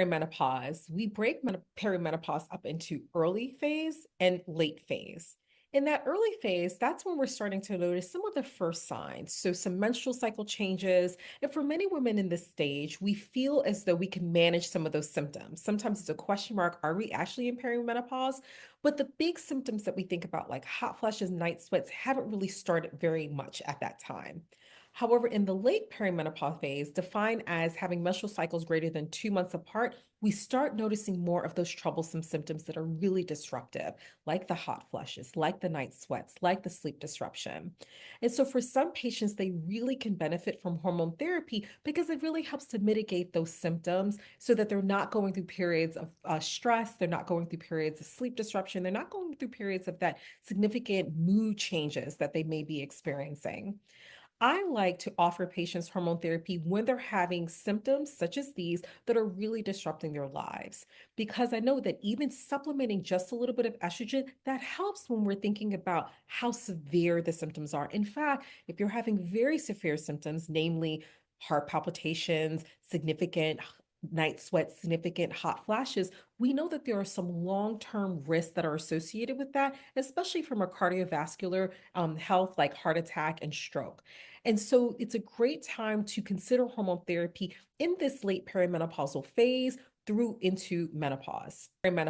Perimenopause, we break perimenopause up into early phase and late phase. In that early phase, that's when we're starting to notice some of the first signs. So, some menstrual cycle changes. And for many women in this stage, we feel as though we can manage some of those symptoms. Sometimes it's a question mark, are we actually in perimenopause? But the big symptoms that we think about, like hot flashes, night sweats, haven't really started very much at that time. However, in the late perimenopause phase, defined as having menstrual cycles greater than 2 months apart, we start noticing more of those troublesome symptoms that are really disruptive, like the hot flushes, like the night sweats, like the sleep disruption. And so, for some patients, they really can benefit from hormone therapy because it really helps to mitigate those symptoms so that they're not going through periods of stress, they're not going through periods of sleep disruption, they're not going through periods of that significant mood changes that they may be experiencing. I like to offer patients hormone therapy when they're having symptoms such as these that are really disrupting their lives. Because I know that even supplementing just a little bit of estrogen, that helps when we're thinking about how severe the symptoms are. In fact, if you're having very severe symptoms, namely heart palpitations, significant night sweats, significant hot flashes, we know that there are some long term risks that are associated with that, especially from a cardiovascular health like heart attack and stroke. And so it's a great time to consider hormone therapy in this late perimenopausal phase through into menopause. Perimenopause